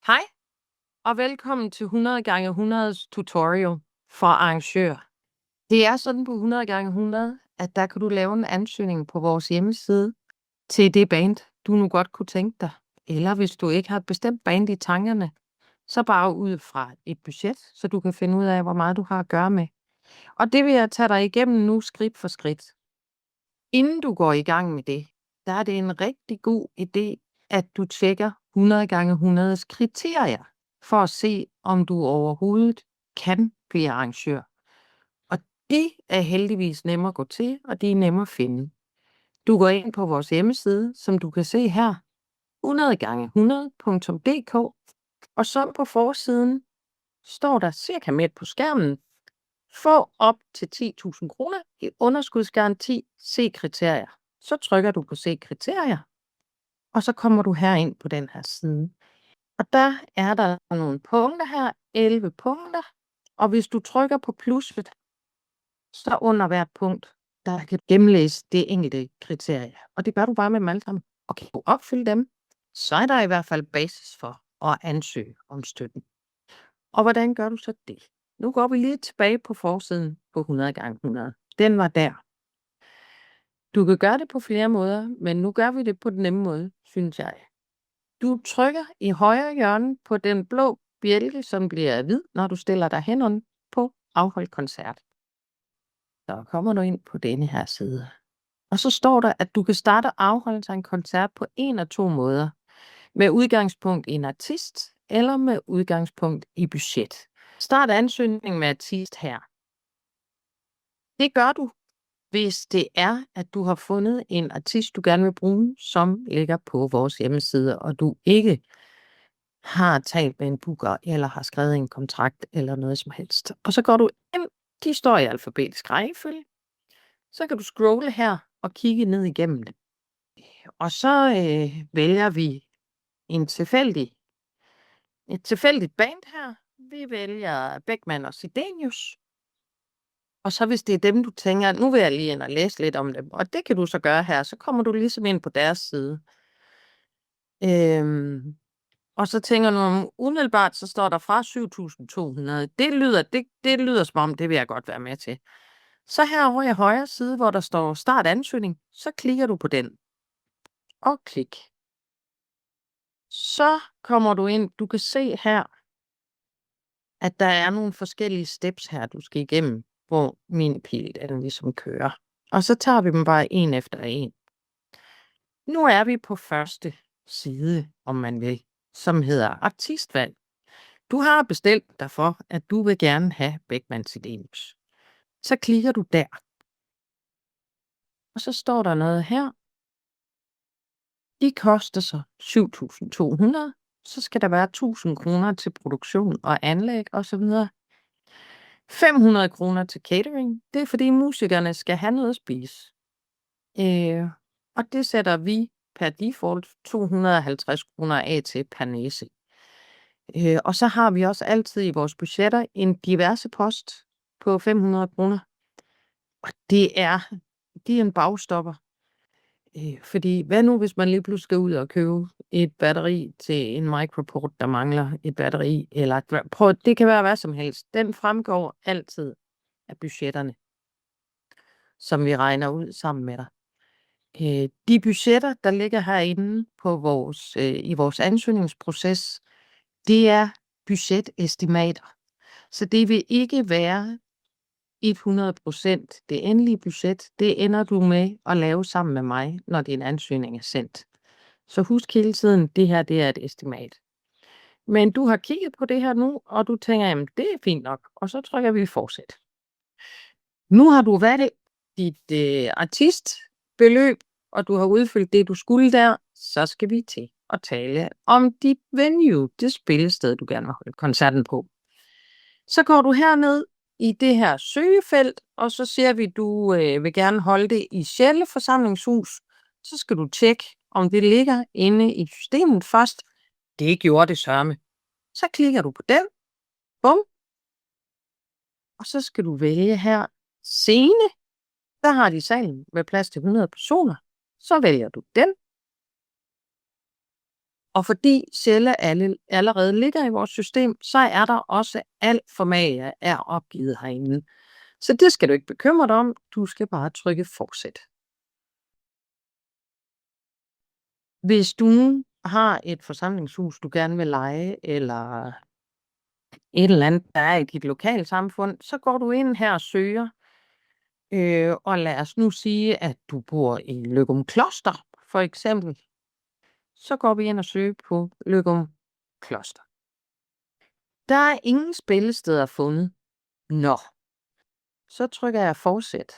Hej og velkommen til 100 gange 100's tutorial for arrangør. Det er sådan på 100 gange 100, at der kan du lave en ansøgning på vores hjemmeside til det band, du nu godt kunne tænke dig. Eller hvis du ikke har et bestemt band i tankerne, så bare ud fra et budget, så du kan finde ud af, hvor meget du har at gøre med. Og det vil jeg tage dig igennem nu skridt for skridt. Inden du går i gang med det, der er det en rigtig god idé, at du tjekker 100 gange 100's kriterier for at se, om du overhovedet kan blive arrangør. Og det er heldigvis nemmere at gå til, og det er nemmere at finde. Du går ind på vores hjemmeside, som du kan se her, 100 gange 100.dk, og så på forsiden står der cirka midt på skærmen, få op til 10.000 kroner i underskudsgaranti, se kriterier. Så trykker du på se kriterier, og så kommer du herind på den her side. Og der er der nogle punkter her, 11 punkter, og hvis du trykker på plusset, så under hvert punkt, der kan du gennemlæse det enkelte kriterie. Og det gør du bare med dem alle sammen. Og kan du opfylde dem, så er der i hvert fald basis for at ansøge om støtten. Og hvordan gør du så det? Nu går vi lige tilbage på forsiden på 100 gange 100. Den var der. Du kan gøre det på flere måder, men nu gør vi det på den nemme måde, synes jeg. Du trykker i højre hjørne på den blå bjælke, som bliver hvid, når du stiller dig hen på afholdt koncert. Så kommer du ind på denne her side. Og så står der, at du kan starte og afholde sig en koncert på en af to måder. Med udgangspunkt i en artist, eller med udgangspunkt i budget. Start ansøgningen med artist her. Det gør du, hvis det er, at du har fundet en artist, du gerne vil bruge, som ligger på vores hjemmeside, og du ikke har talt med en booker, eller har skrevet en kontrakt, eller noget som helst. Og så går du ind, de står i alfabetisk rækkefølge. Så kan du scrolle her og kigge ned igennem det. Og så vælger vi et tilfældigt band her. Vi vælger Beckmann og Sidenius. Og så hvis det er dem, du tænker, nu vil jeg lige ind og læse lidt om dem. Og det kan du så gøre her. Så kommer du ligesom ind på deres side. Og så tænker du, umiddelbart så står der fra 7.200. Det lyder som om, det vil jeg godt være med til. Så herovre i højre side, hvor der står start ansøgning, så klikker du på den. Og klik. Så kommer du ind, du kan se her, at der er nogle forskellige steps her, du skal igennem, hvor min pil den ligesom kører. Og så tager vi dem bare en efter en. Nu er vi på første side, om man vil, som hedder artistvalg. Du har bestemt dig for, at du vil gerne have Beckmann Sidenius. Så klikker du der. Og så står der noget her. De koster så 7.200. Så skal der være 1.000 kroner til produktion og anlæg osv. 500 kroner til catering. Det er fordi musikerne skal have noget at spise. Og det sætter vi per default 250 kroner af til per næse. Og så har vi også altid i vores budgetter en diverse post på 500 kroner. Og det er en bagstopper. Fordi hvad nu, hvis man lige pludselig skal ud og købe et batteri til en microport, der mangler et batteri, eller det kan være hvad som helst. Den fremgår altid af budgetterne, som vi regner ud sammen med dig. De budgetter, der ligger herinde på i vores ansøgningsproces, det er budgetestimater. Så det vil ikke være 100% det endelige budget. Det ender du med at lave sammen med mig, når din ansøgning er sendt. Så husk hele tiden, det her det er et estimat. Men du har kigget på det her nu, og du tænker, jamen det er fint nok. Og så trykker vi fortsæt. Nu har du valgt dit artistbeløb, og du har udfyldt det, du skulle der. Så skal vi til at tale om dit venue, det spillested, du gerne vil holde koncerten på. Så går du herned i det her søgefelt, og så siger vi, du vil gerne holde det i Sjælle Forsamlingshus. Så skal du tjekke, om det ligger inde i systemet først. Det gjorde det sørme. Så klikker du på den. Bum. Og så skal du vælge her scene. Der har de salen med plads til 100 personer. Så vælger du den. Og fordi Sjælle allerede ligger i vores system, så er der også alt format er opgivet herinde. Så det skal du ikke bekymre dig om. Du skal bare trykke fortsæt. Hvis du nu har et forsamlingshus, du gerne vil leje, eller et eller andet, der er i dit lokalsamfund, så går du ind her og søger. Og lad os nu sige, at du bor i Løgumkloster, for eksempel. Så går vi ind og søger på Løgumkloster. Der er ingen spillesteder fundet. Nå. Så trykker jeg fortsæt.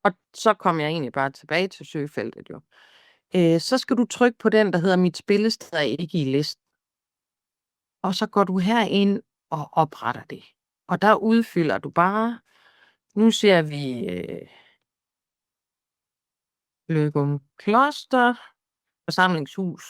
Og så kommer jeg egentlig bare tilbage til søgefeltet jo. Så skal du trykke på den, der hedder mit spillested er ikke i listen. Og så går du herind og opretter det. Og der udfylder du bare, nu ser vi Løgumkloster, forsamlingshus,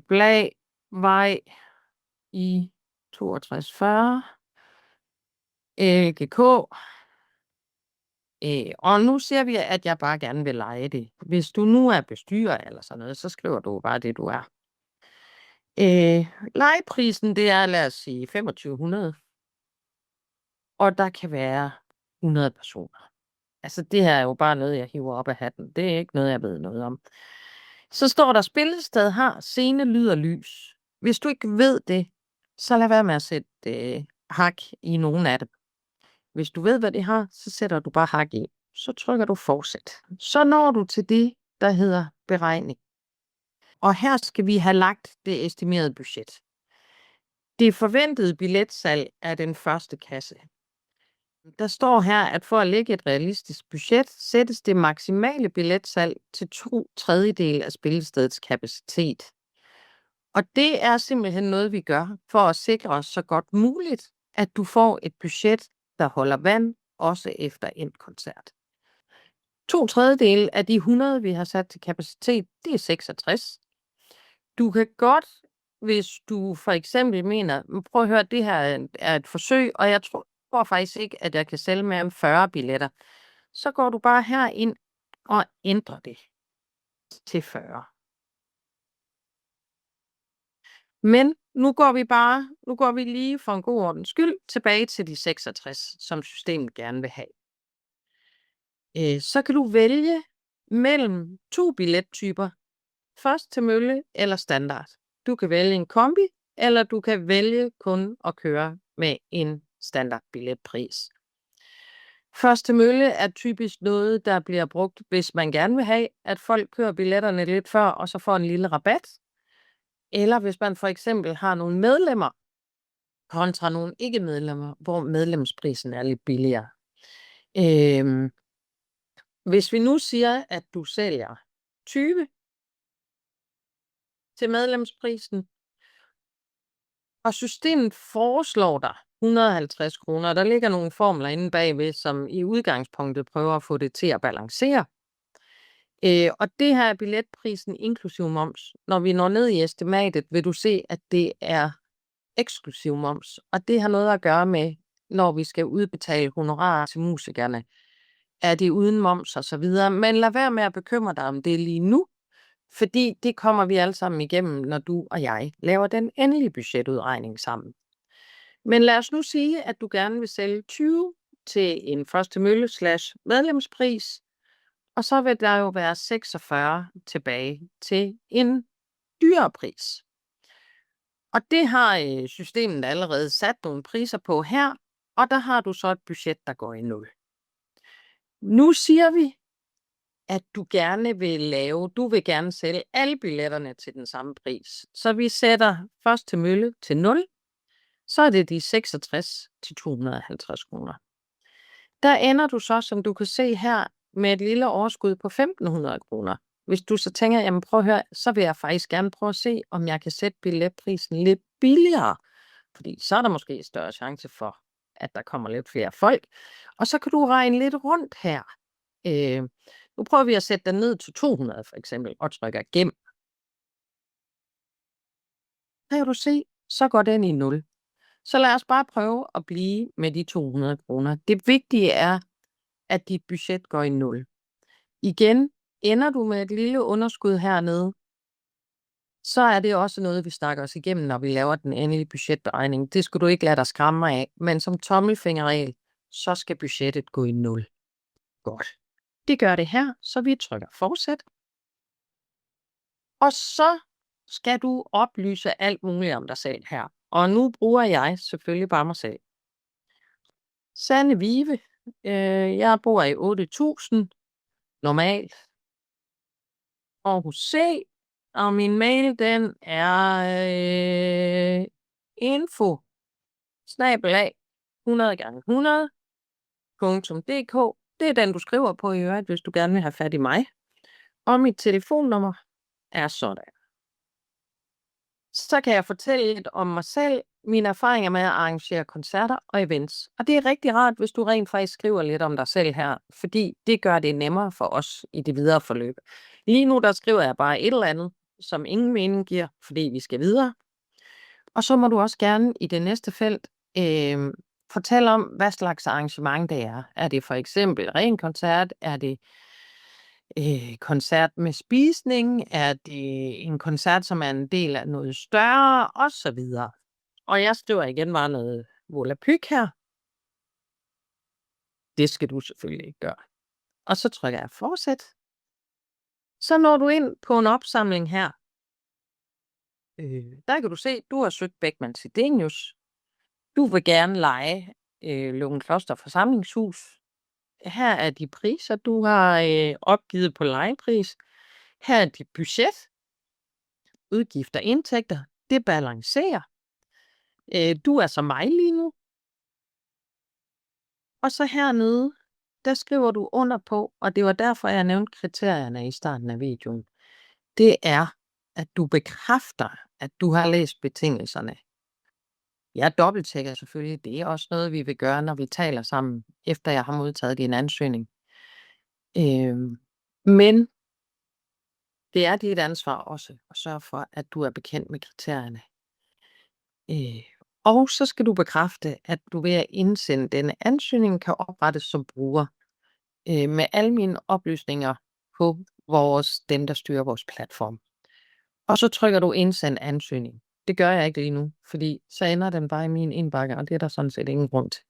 Blagvej i 6240, LGK. Og nu ser vi, at jeg bare gerne vil leje det. Hvis du nu er bestyrer eller sådan noget, så skriver du bare det, du er. Lejeprisen, det er, lad os sige, 2500. Og der kan være 100 personer. Altså, det her er jo bare noget, jeg hiver op af hatten. Det er ikke noget, jeg ved noget om. Så står der, spillested har scene, lyd og lys. Hvis du ikke ved det, så lad være med at sætte hak i nogen af dem. Hvis du ved, hvad det har, så sætter du bare hak i. Så trykker du fortsæt. Så når du til det, der hedder beregning. Og her skal vi have lagt det estimerede budget. Det forventede billetsalg er den første kasse. Der står her, at for at lægge et realistisk budget, sættes det maksimale billetsalg til 2/3 af spillestedets kapacitet. Og det er simpelthen noget, vi gør for at sikre os så godt muligt, at du får et budget, der holder vand, også efter en koncert. 2/3 af de 100, vi har sat til kapacitet, det er 66. Du kan godt, hvis du for eksempel mener, prøv at høre, det her er et forsøg, og jeg tror faktisk ikke, at jeg kan sælge mere end 40 billetter. Så går du bare herind og ændrer det til 40. Men nu går vi lige for en god ordens skyld tilbage til de 66, som systemet gerne vil have. Så kan du vælge mellem 2 billettyper. Først til mølle eller standard. Du kan vælge en kombi, eller du kan vælge kun at køre med en standard billetpris. Først til mølle er typisk noget, der bliver brugt, hvis man gerne vil have, at folk kører billetterne lidt før, og så får en lille rabat. Eller hvis man for eksempel har nogle medlemmer, kontra nogle ikke-medlemmer, hvor medlemsprisen er lidt billigere. Hvis vi nu siger, at du sælger 20 til medlemsprisen, og systemet foreslår dig 150 kroner. Der ligger nogle formler inde bagved, som i udgangspunktet prøver at få det til at balancere. Og det her er billetprisen inklusiv moms. Når vi når ned i estimatet, vil du se, at det er eksklusiv moms. Og det har noget at gøre med, når vi skal udbetale honorarer til musikerne. Er det uden moms og så videre. Men lad være med at bekymre dig om det lige nu. Fordi det kommer vi alle sammen igennem, når du og jeg laver den endelige budgetudregning sammen. Men lad os nu sige, at du gerne vil sælge 20 til en første mølle / medlemspris, og så vil der jo være 46 tilbage til en dyrere pris. Og det har systemet allerede sat nogle priser på her, og der har du så et budget, der går i 0. Nu siger vi, at du vil gerne sælge alle billetterne til den samme pris. Så vi sætter først til mølle til 0, så er det de 66 til 250 kroner. Der ender du så, som du kan se her, med et lille overskud på 1.500 kroner. Hvis du så tænker, jamen prøv at høre, så vil jeg faktisk gerne prøve at se, om jeg kan sætte billetprisen lidt billigere. Fordi så er der måske større chance for, at der kommer lidt flere folk. Og så kan du regne lidt rundt her. Nu prøver vi at sætte den ned til 200 for eksempel, og trykker gem. Der kan du se, så går den i 0. Så lad os bare prøve at blive med de 200 kroner. Det vigtige er, at dit budget går i 0. Igen, Ender du med et lille underskud hernede, så er det også noget, vi snakker os igennem, når vi laver den endelige budgetberegning. Det skal du ikke lade dig skræmme af, men som tommelfingerregel, så skal budgettet gå i 0. Godt. Det gør det her, så vi trykker fortsæt. Og så skal du oplyse alt muligt om dig selv her. Og nu bruger jeg selvfølgelig bare mig selv. Sanne Vive. Jeg bor i 8000. Normalt. Aarhus C. Og min mail, den er info@100x100.dk. Det er den, du skriver på i øvrigt, hvis du gerne vil have fat i mig. Og mit telefonnummer er sådan. Så kan jeg fortælle lidt om mig selv, mine erfaringer med at arrangere koncerter og events. Og det er rigtig rart, hvis du rent faktisk skriver lidt om dig selv her, fordi det gør det nemmere for os i det videre forløb. Lige nu der skriver jeg bare et eller andet, som ingen mening giver, fordi vi skal videre. Og så må du også gerne i det næste felt fortælle om, hvad slags arrangement det er. Er det for eksempel ren koncert? Er det koncert med spisning? Er det en koncert, som er en del af noget større? Og så videre. Og jeg skriver igen bare noget volapyk her. Det skal du selvfølgelig ikke gøre. Og så trykker jeg fortsæt. Så når du ind på en opsamling her. Der kan du se, du har søgt Beckmann Sidenius. Du vil gerne leje Løgumkloster Forsamlingshus. Her er de priser, du har opgivet på lejepris. Her er dit budget. Udgifter og indtægter. Det balancerer. Du er som mig lige nu. Og så hernede, der skriver du under på, og det var derfor, jeg nævnte kriterierne i starten af videoen. Det er, at du bekræfter, at du har læst betingelserne. Jeg dobbelttjekker selvfølgelig. Det er også noget, vi vil gøre, når vi taler sammen, efter jeg har modtaget din ansøgning. Men det er dit ansvar også at sørge for, at du er bekendt med kriterierne. Og så skal du bekræfte, at du ved at indsende denne ansøgning kan oprettes som bruger med alle mine oplysninger på dem, der styrer vores platform. Og så trykker du indsend ansøgning. Det gør jeg ikke lige nu, fordi så ender den bare i min indbakke, og det er der sådan set ingen grund til.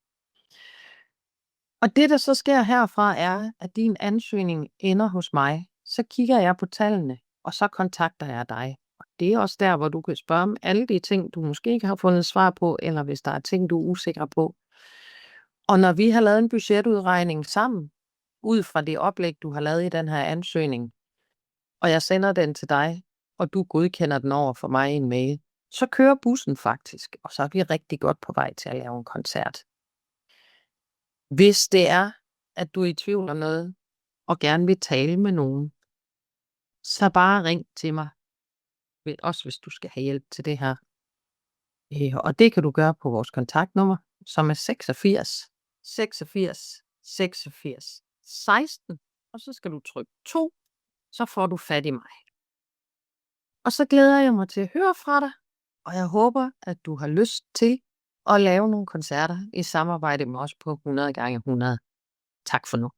Og det, der så sker herfra, er, at din ansøgning ender hos mig. Så kigger jeg på tallene, og så kontakter jeg dig. Og det er også der, hvor du kan spørge om alle de ting, du måske ikke har fundet svar på, eller hvis der er ting, du er usikker på. Og når vi har lavet en budgetudregning sammen, ud fra det oplæg, du har lavet i den her ansøgning, og jeg sender den til dig, og du godkender den over for mig i en mail, så kører bussen faktisk, og så er vi rigtig godt på vej til at lave en koncert. Hvis det er, at du er i tvivl om noget, og gerne vil tale med nogen, så bare ring til mig, også hvis du skal have hjælp til det her. Og det kan du gøre på vores kontaktnummer, som er 86 86 86 16, og så skal du trykke 2, så får du fat i mig. Og så glæder jeg mig til at høre fra dig, og jeg håber, at du har lyst til at lave nogle koncerter i samarbejde med os på 100x100. Tak for nu.